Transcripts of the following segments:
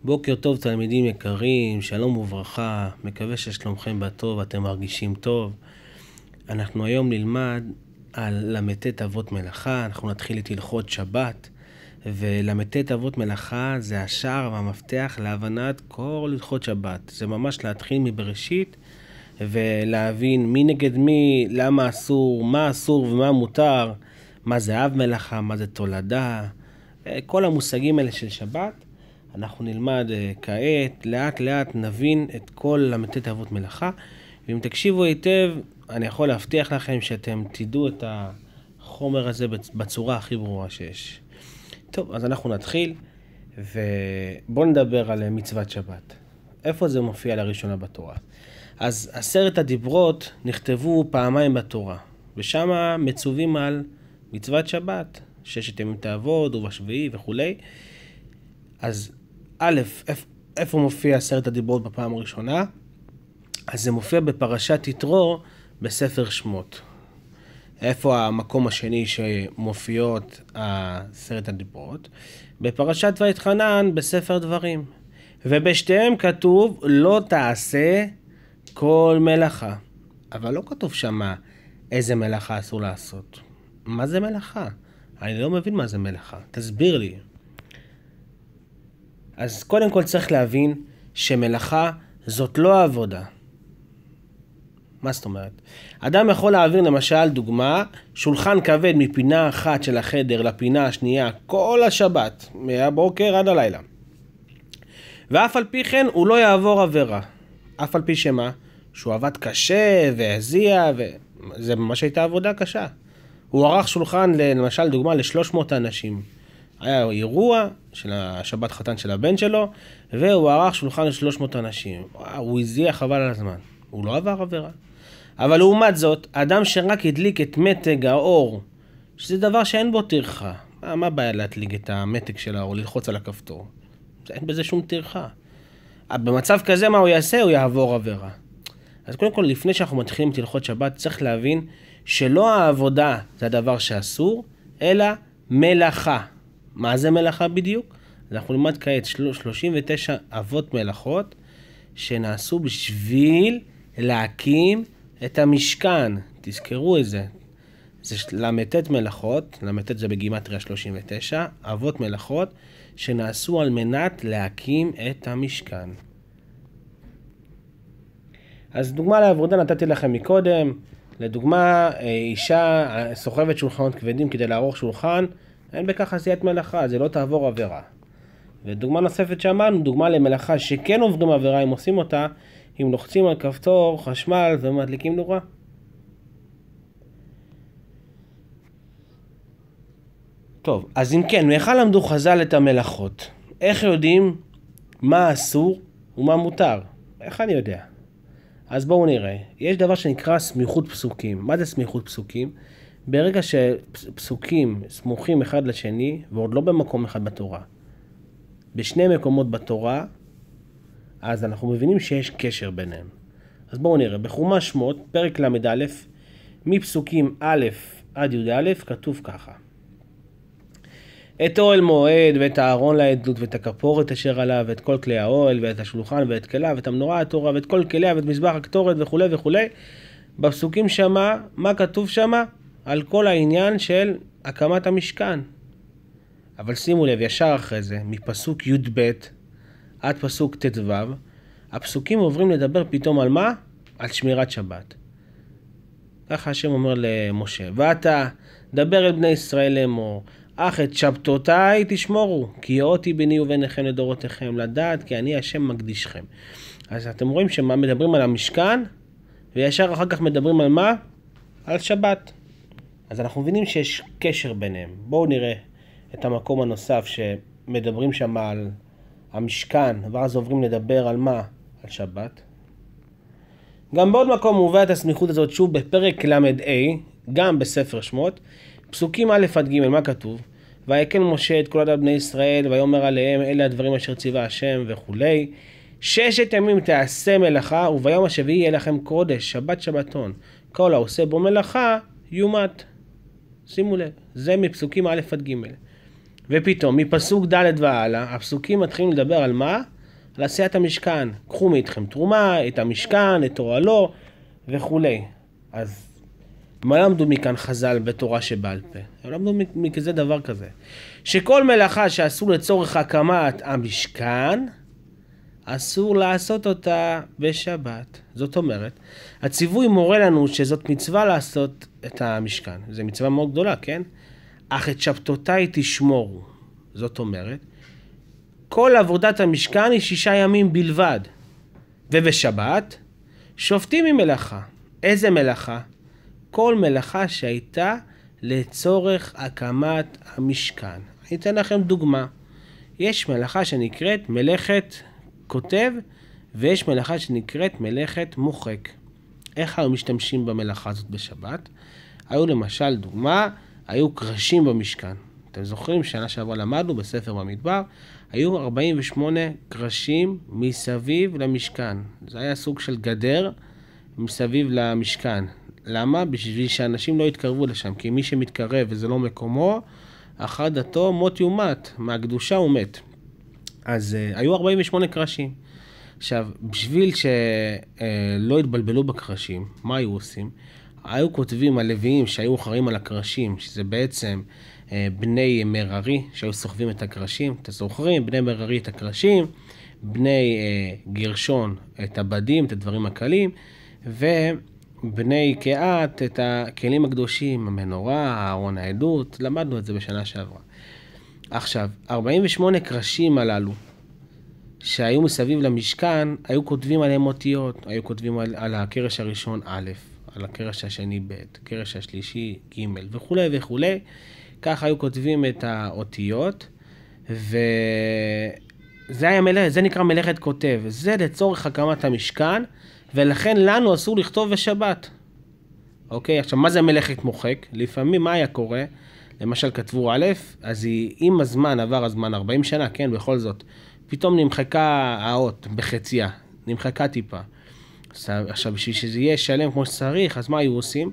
בוקר טוב תלמידים יקרים, שלום וברכה, מקווה ששלומכם בטוב, אתם מרגישים טוב. אנחנו היום נלמד על ל"ט אבות מלאכה, אנחנו נתחיל את הלכות שבת, ול"ט אבות מלאכה זה השער והמפתח להבנת כל הלכות שבת. זה ממש להתחיל מבראשית ולהבין מי נגד מי, למה אסור, מה אסור ומה מותר, מה זה אב מלאכה, מה זה תולדה, כל המושגים האלה של שבת. אנחנו נלמד כעת, לאט לאט נבין את כל ל"ט אבות מלאכה, ואם תקשיבו היטב, אני יכול להבטיח לכם שאתם תדעו את החומר הזה בצורה הכי ברורה שיש. טוב, אז אנחנו נתחיל, ובואו נדבר על מצוות שבת. איפה זה מופיע לראשונה בתורה? אז 10 הדיברות נכתבו פעמיים בתורה, ושם מצווים על מצוות שבת, 6 ימים תעבוד ובשביעי וכולי. אז א', איפה מופיע 10 הדיברות בפעם הראשונה? אז זה מופיע בפרשת יתרו בספר שמות. איפה המקום השני שמופיעות 10 הדיברות? בפרשת ויתחנן בספר דברים. ובשתיהם כתוב לא תעשה כל מלאכה. אבל לא כתוב שמה איזה מלאכה אסור לעשות. מה זה מלאכה? אני לא מבין מה זה מלאכה. תסביר לי. אז קודם כל צריך להבין שמלאכה זאת לא עבודה. מה זאת אומרת? אדם יכול להעביר למשל דוגמה, שולחן כבד מפינה אחת של החדר לפינה השנייה כל השבת, מהבוקר עד הלילה. ואף על פי כן הוא לא יעבור עבירה. אף על פי שמה? שהוא עבד קשה והזיע, וזה ממש הייתה עבודה קשה. הוא ערך שולחן למשל דוגמה ל300 אנשים. היה אירוע של השבת חתן של הבן שלו, והוא ערך שולחן ל300 אנשים. הוא הזיע חבל על הזמן. הוא לא עבר עבירה. אבל לעומת זאת, אדם שרק הדליק את מתג האור, שזה דבר שאין בו טרחה. מה הבעיה להדליק את המתג של האור, ללחוץ על הכפתור? אין בזה שום טרחה. במצב כזה מה הוא יעשה? הוא יעבור עבירה. אז קודם כל, לפני שאנחנו מתחילים את הלכות שבת, צריך להבין שלא העבודה זה הדבר שאסור, אלא מלאכה. מה זה מלאכה בדיוק? אנחנו נלמד כעת 39 אבות מלאכות שנעשו בשביל להקים את המשכן. תזכרו את זה. זה ל"ט מלאכות, ל"ט זה בגימטריה 39, אבות מלאכות שנעשו על מנת להקים את המשכן. אז דוגמה לעבודה נתתי לכם מקודם. לדוגמה, אישה סוחבת שולחנות כבדים כדי לערוך שולחן, אין בכך עשיית מלאכה, זה לא תעבור עבירה. ודוגמה נוספת שאמרנו, דוגמה למלאכה שכן עוברים עבירה אם עושים אותה, אם לוחצים על כפתור, חשמל ומדליקים נורה. טוב, אז אם כן, מאיפה למדו חז"ל את המלאכות? איך יודעים מה אסור ומה מותר? איך אני יודע? אז בואו נראה. יש דבר שנקרא סמיכות פסוקים. מה זה סמיכות פסוקים? ברגע שפסוקים סמוכים אחד לשני, ועוד לא במקום אחד בתורה, בשני מקומות בתורה, אז אנחנו מבינים שיש קשר ביניהם. אז בואו נראה. בחומש שמות, פרק ל"א, מפסוקים א' עד י"א, כתוב ככה. את אוהל מועד ואת הארון לעדות ואת הכפורת אשר עליו ואת כל כלי האוהל ואת השולחן ואת כליו ואת המנורה התורה ואת כל כליה ואת מזבח הקטורת וכו' וכו'. בפסוקים שמה, מה כתוב שמה? על כל העניין של הקמת המשכן. אבל שימו לב, ישר אחרי זה, מפסוק י"ב עד פסוק ט"ו, הפסוקים עוברים לדבר פתאום על מה? על שמירת שבת. ככה השם אומר למשה, ואתה דבר אל בני ישראל לאמור, אך את שבתותיי תשמורו, כי אותי ביני וביניכם לדורותיכם, לדעת כי אני השם מקדישכם. אז אתם רואים שמה מדברים על המשכן, וישר אחר כך מדברים על מה? על שבת. אז אנחנו מבינים שיש קשר ביניהם. בואו נראה את המקום הנוסף שמדברים שם על המשכן, ואז עוברים לדבר על מה? על שבת. גם בעוד מקום מובא את הסמיכות הזאת שוב בפרק ל"ה, גם בספר שמות, פסוקים א' עד ג', מה כתוב? ויקל משה את כל עדת בני ישראל, ויאמר עליהם, אלה הדברים אשר ציווה השם וכולי. 6 ימים תעשה מלאכה, וביום השביעי יהיה לכם קודש, שבת שבתון. כל העושה בו מלאכה, יומת. שימו לב, זה מפסוקים א' עד ג'. ופתאום, מפסוק ד' והלאה, הפסוקים מתחילים לדבר על מה? על עשיית המשכן. קחו מאיתכם תרומה, את המשכן, את אוהלו וכולי. אז מה למדו מכאן חז"ל בתורה שבעל פה? הם למדו מכזה דבר כזה. שכל מלאכה שעשו לצורך הקמת המשכן, אסור לעשות אותה בשבת. זאת אומרת, הציווי מורה לנו שזאת מצווה לעשות את המשכן. זו מצווה מאוד גדולה, כן? אך את שבתותיי תשמורו. זאת אומרת, כל עבודת המשכן היא 6 ימים בלבד. ובשבת, שופטים ממלאכה. איזה מלאכה? כל מלאכה שהייתה לצורך הקמת המשכן. אני אתן לכם דוגמה. יש מלאכה שנקראת מלאכת כותב, ויש מלאכה שנקראת מלאכת מוחק. איך היו משתמשים במלאכה הזאת בשבת? היו למשל דוגמה, היו קרשים במשכן. אתם זוכרים, שנה שעברה למדנו בספר במדבר, היו 48 קרשים מסביב למשכן. זה היה סוג של גדר מסביב למשכן. למה? בשביל שאנשים לא יתקרבו לשם, כי מי שמתקרב וזה לא מקומו, אחר דתו מות יומת, מהקדושה הוא מת. אז היו 48 קרשים. עכשיו, בשביל שלא יתבלבלו בקרשים, מה היו עושים? היו כותבים הלוויים שהיו אחראים על הקרשים, שזה בעצם בני מררי שהיו סוחבים את הקרשים. אתם זוכרים? בני מררי את הקרשים, בני גרשון את הבדים, את הדברים הקלים, ובני קהת את הכלים הקדושים, המנורה, הארון העדות. למדנו את זה בשנה שעברה. עכשיו, 48 קרשים הללו שהיו מסביב למשכן, היו כותבים עליהם אותיות, היו כותבים על הקרש הראשון א', על הקרש השני ב', הקרש השלישי ג' וכו' וכו'. כך היו כותבים את האותיות, וזה זה נקרא מלאכת כותב. זה לצורך הקמת המשכן, ולכן לנו אסור לכתוב בשבת. אוקיי, עכשיו מה זה מלאכת מוחק? לפעמים מה היה קורה? למשל כתבו א', אז עם הזמן, עבר הזמן 40 שנה, כן, בכל זאת, פתאום נמחקה האות בחציה, נמחקה טיפה. עכשיו, בשביל שזה יהיה שלם כמו שצריך, אז מה היו עושים?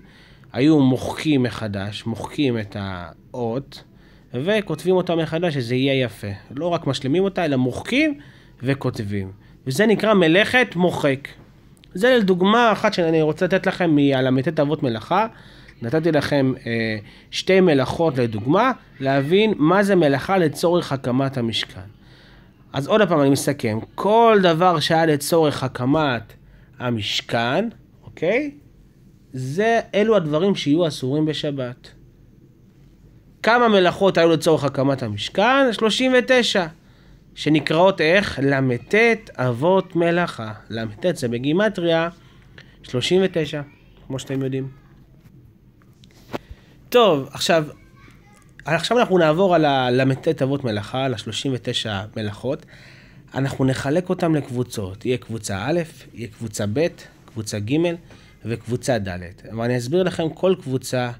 היו מוחקים מחדש, מוחקים את האות, וכותבים אותה מחדש, שזה יהיה יפה. לא רק משלימים אותה, אלא מוחקים וכותבים. וזה נקרא מלאכת מוחק. זה לדוגמה אחת שאני רוצה לתת לכם מל"ט אבות מלאכה. נתתי לכם 2 מלאכות לדוגמה, להבין מה זה מלאכה לצורך הקמת המשכן. אז עוד פעם אני מסכם, כל דבר שהיה לצורך הקמת המשכן, אוקיי? אלו הדברים שיהיו אסורים בשבת. כמה מלאכות היו לצורך הקמת המשכן? 39. שנקראות איך? ל"ט אבות מלאכה. ל"ט זה בגימטריה 39, כמו שאתם יודעים. טוב, עכשיו אנחנו נעבור על ל"ט אבות מלאכה, על 39 מלאכות. אנחנו נחלק אותם לקבוצות. יהיה קבוצה א', יהיה קבוצה ב', קבוצה ג' וקבוצה ד'. ואני אסביר לכם כל קבוצה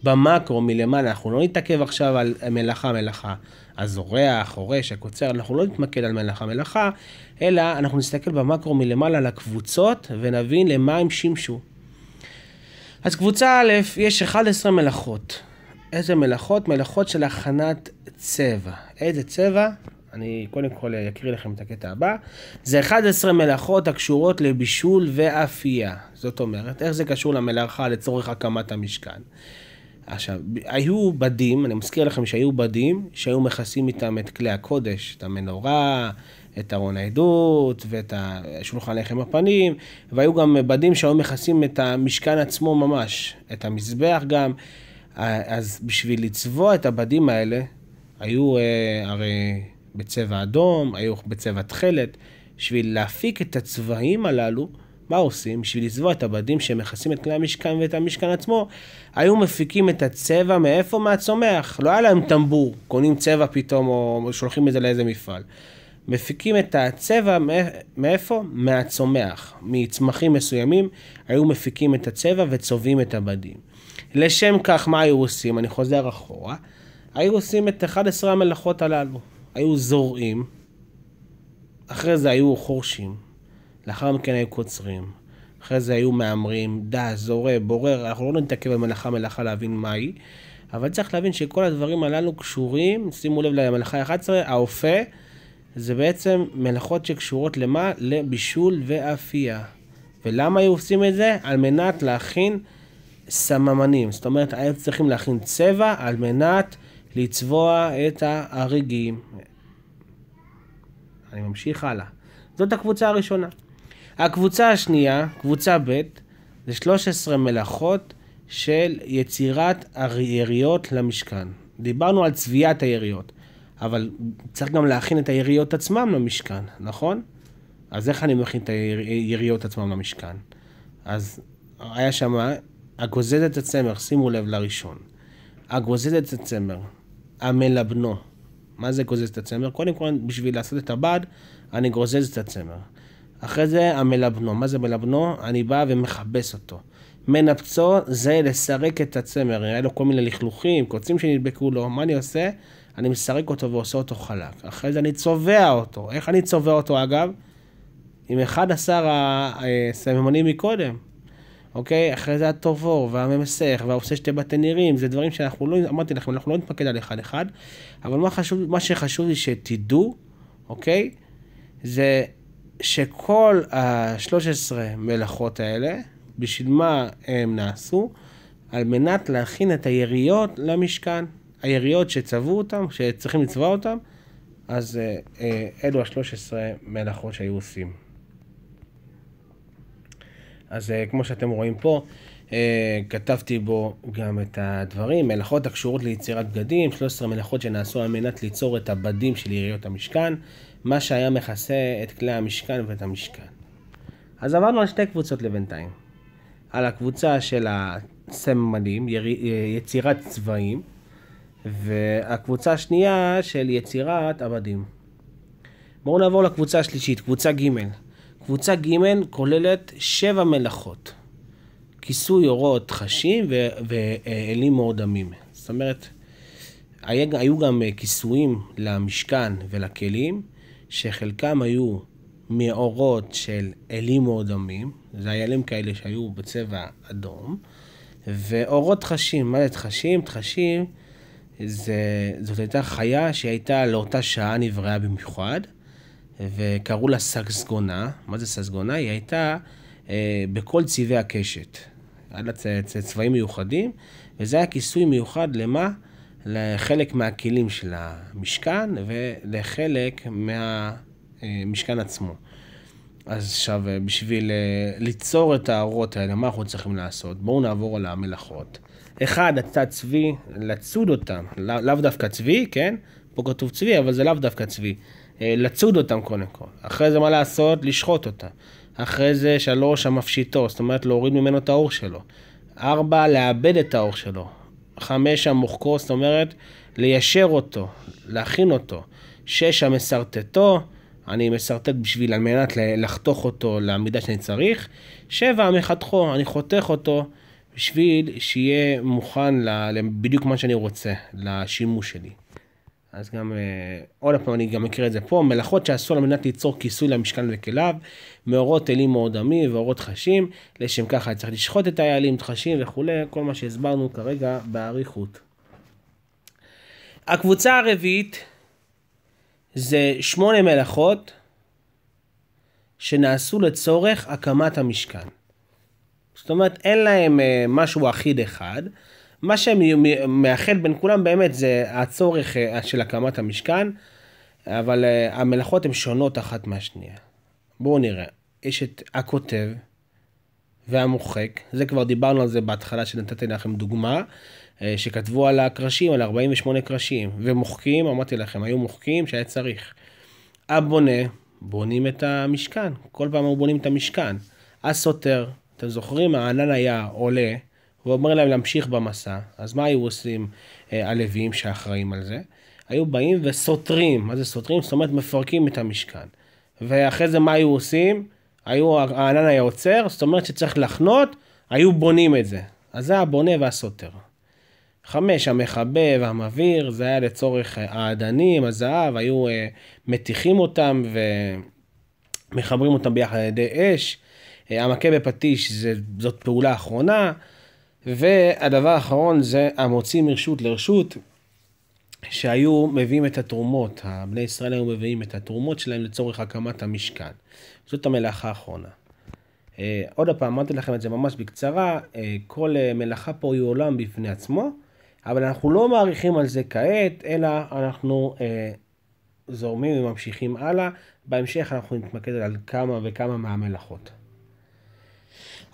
במקרו מלמעלה. אנחנו לא נתעכב עכשיו על מלאכה. הזורע, חורש, הקוצר, אנחנו לא נתמקד על מלאכה, אלא אנחנו נסתכל במקרו מלמעלה על הקבוצות ונבין למה הם שימשו. אז קבוצה א', יש 11 מלאכות. איזה מלאכות? מלאכות של הכנת צבע. איזה צבע? אני קודם כל אקריא לכם את הקטע הבא. זה 11 מלאכות הקשורות לבישול ואפייה. זאת אומרת, איך זה קשור למלאכה לצורך הקמת המשכן? עכשיו, היו בדים, אני מזכיר לכם שהיו בדים, שהיו מכסים איתם את כלי הקודש, את המנורה, את ארון העדות, ואת שולחן לחם הפנים, והיו גם בדים שהיו מכסים את המשכן עצמו ממש, את המזבח גם. אז בשביל לצבוע את הבדים האלה, היו הרי בצבע אדום, היו בצבע תכלת. בשביל להפיק את הצבעים הללו, מה עושים? בשביל לצבוע את הבדים שמכסים את כלי המשכן ואת המשכן עצמו, היו מפיקים את הצבע מאיפה? מהצומח. לא היה להם טמבור, קונים צבע פתאום או שולחים את זה לאיזה מפעל. מפיקים את הצבע מאיפה? מהצומח. מצמחים מסוימים היו מפיקים את הצבע וצובעים את הבדים. לשם כך מה היו עושים? אני חוזר אחורה. היו עושים את 11 המלאכות הללו. היו זורעים, אחרי זה היו חורשים, לאחר מכן היו קוצרים, אחרי זה היו מאמרים, דש, זורע, בורר. אנחנו לא נתעכב על מלאכה להבין מה היא, אבל צריך להבין שכל הדברים הללו קשורים. שימו לב למלאכה 11, האופה זה בעצם מלאכות שקשורות למה? לבישול ואפייה. ולמה היו עושים את זה? על מנת להכין סממנים. זאת אומרת, היו צריכים להכין צבע על מנת לצבוע את ההריגים. אני ממשיך הלאה. זאת הקבוצה הראשונה. הקבוצה השנייה, קבוצה ב', זה 13 מלאכות של יצירת היריות למשכן. דיברנו על צביעת היריות, אבל צריך גם להכין את היריות עצמם למשכן, נכון? אז איך אני מכין את היריות עצמם למשכן? אז היה שם הגוזזת הצמר, שימו לב לראשון. הגוזזת הצמר, המלבנו. מה זה גוזזת הצמר? קודם כל, בשביל לעשות את הבד, אני גוזז את הצמר. אחרי זה המלבנו. מה זה מלבנו? אני בא ומחבס אותו. מנפצו זה לסרק את הצמר. היה לו כל מיני לכלוכים, קוצים שנדבקו לו. מה אני עושה? אני מסרק אותו ועושה אותו חלק. אחרי זה אני צובע אותו. איך אני צובע אותו אגב? עם 11 הסממנים מקודם. אוקיי? אחרי זה הטובור והממסך והעושה שתי בתי נירים. זה דברים שאנחנו לא, אמרתי לכם, אנחנו לא נתמקד על אחד. אבל מה שחשוב לי שתדעו, אוקיי? זה שכל ה-13 מלאכות האלה, בשביל מה הם נעשו? על מנת להכין את היריות למשכן. היריות שצבעו אותם, שצריכים לצבע אותם, אז אלו ה-13 מלאכות שהיו עושים. אז כמו שאתם רואים פה, כתבתי בו גם את הדברים, מלאכות הקשורות ליצירת בגדים, 13 מלאכות שנעשו על מנת ליצור את הבדים של יריות המשכן, מה שהיה מכסה את כלי המשכן ואת המשכן. אז עברנו על שתי קבוצות לבינתיים. על הקבוצה של הסממנים, יצירת צבעים, והקבוצה השנייה של יצירת עבדים. בואו נעבור לקבוצה השלישית, קבוצה ג'. קבוצה ג' כוללת 7 מלאכות. כיסוי אורות חשים ואלים מורדמים. זאת אומרת, היו גם כיסויים למשכן ולכלים, שחלקם היו מאורות של אלים מורדמים, זה היה אלים כאלה שהיו בצבע אדום, ואורות חשים. מה זה תחשים? תחשים זאת הייתה חיה שהייתה לאותה שעה נבראה במיוחד, וקראו לה ססגונה. מה זה ססגונה? היא הייתה בכל צבעי הקשת. היה לה צבעים מיוחדים, וזה היה כיסוי מיוחד למה? לחלק מהכלים של המשכן ולחלק מהמשכן עצמו. אז עכשיו, בשביל ליצור את האורות האלה, מה אנחנו צריכים לעשות? בואו נעבור על המלאכות. אחד, הצד צבי, לצוד אותם, לאו דווקא צבי, כן? פה כתוב צבי, אבל זה לאו דווקא צבי. לצוד אותם קודם כל. אחרי זה מה לעשות? לשחוט אותם. אחרי זה 3, המפשיטו, זאת אומרת להוריד ממנו את האור שלו. 4, לאבד את האור שלו. 5, המוחקו, זאת אומרת ליישר אותו, להכין אותו. 6, המסרטטו, אני מסרטט בשביל על מנת לחתוך אותו למידה שאני צריך. 7, המחתכו, אני חותך אותו בשביל שיהיה מוכן בדיוק מה שאני רוצה, לשימוש שלי. אז גם, עוד פעם אני גם אקרא את זה פה, מלאכות שעשו על מנת ליצור כיסוי למשכן וכליו, מאורות אלים מורדמים ואורות חשים, לשם ככה צריך לשחוט את האלים, תחשים וכו', כל מה שהסברנו כרגע באריכות. הקבוצה הרביעית זה 8 מלאכות שנעשו לצורך הקמת המשכן. זאת אומרת, אין להם משהו אחיד אחד, מה שמאחד בין כולם באמת זה הצורך של הקמת המשכן, אבל המלאכות הן שונות אחת מהשנייה. בואו נראה, יש את הכותב והמוחק, זה כבר דיברנו על זה בהתחלה שנתתי לכם דוגמה, שכתבו על הקרשים, על 48 קרשים, ומוחקים, אמרתי לכם, היו מוחקים שהיה צריך. הבונה, בונים את המשכן, כל פעם הוא בונים את המשכן. הסותר, אתם זוכרים, הענן היה עולה, הוא אומר להם להמשיך במסע, אז מה היו עושים הלוויים שאחראים על זה? היו באים וסותרים, מה זה סותרים? זאת אומרת מפרקים את המשכן. ואחרי זה מה היו עושים? הענן היה עוצר, זאת אומרת שצריך לחנות, היו בונים את זה. אז זה הבונה והסותר. 5, המחבא והמביר, זה היה לצורך העדנים, הזהב, היו מתיחים אותם ומחברים אותם ביחד על ידי אש. המכה בפטיש, זאת פעולה אחרונה. והדבר האחרון זה המוציא מרשות לרשות, שהיו מביאים את התרומות, בני ישראל היו מביאים את התרומות שלהם לצורך הקמת המשכן. זאת המלאכה האחרונה. עוד פעם, אמרתי לכם את זה ממש בקצרה, כל מלאכה פה היא עולם בפני עצמו, אבל אנחנו לא מעריכים על זה כעת, אלא אנחנו זורמים וממשיכים הלאה. בהמשך אנחנו נתמקד על כמה וכמה מהמלאכות.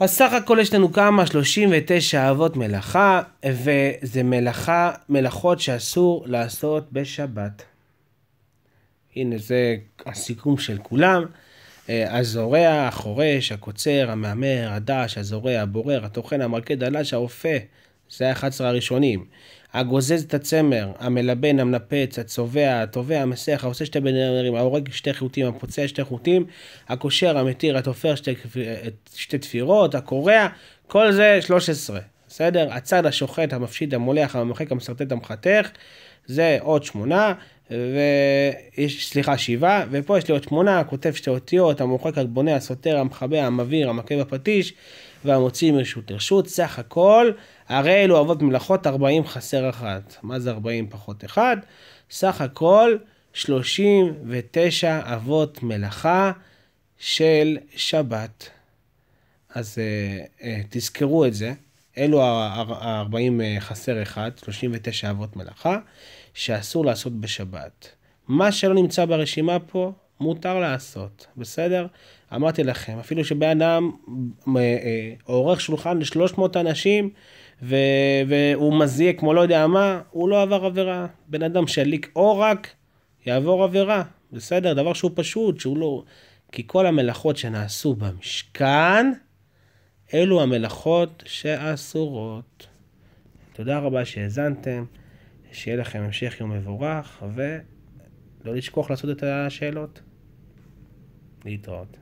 אז סך הכל יש לנו כמה 39 אבות מלאכה, וזה מלאכות שאסור לעשות בשבת. הנה זה הסיכום של כולם. הזורע, החורש, הקוצר, המאמר, הדש, הזורע, הבורר, הטוחן, המרקד, הדש, האופה. זה 11 הראשונים. הגוזז את הצמר, המלבן, המנפץ, הצובע, התובע, המסך, העושה שתי בנרים, ההורג שתי חוטים, הפוצע שתי חוטים, הקושר, המתיר, התופר שתי תפירות, הקורע, כל זה 13. בסדר? הצד, השוחט, המפשיט, המולח, הממחק, המסרטט, המחתך, זה עוד 8, ויש, 7, ופה יש לי עוד 8, הכותב שתי אותיות, המוחק, הבונה, הסותר, המחבא, המביר, המכה בפטיש, והמוציא מרשות לרשות. סך הכל, הרי אלו אבות מלאכות 40 חסר 1. מה זה 40 פחות 1? סך הכל 39 אבות מלאכה של שבת. אז תזכרו את זה. אלו 40 חסר 1, 39 אבות מלאכה, שאסור לעשות בשבת. מה שלא נמצא ברשימה פה, מותר לעשות, בסדר? אמרתי לכם, אפילו שבן אדם עורך שולחן ל300 אנשים, והוא מזיע כמו לא יודע מה, הוא לא עבר עבירה. בן אדם שליק עורק, יעבור עבירה, בסדר? דבר שהוא פשוט, שהוא לא... כי כל המלאכות שנעשו במשכן, אלו המלאכות שאסורות. תודה רבה שהאזנתם, שיהיה לכם המשך יום מבורך, ולא לשכוח לעשות את השאלות. להתראות.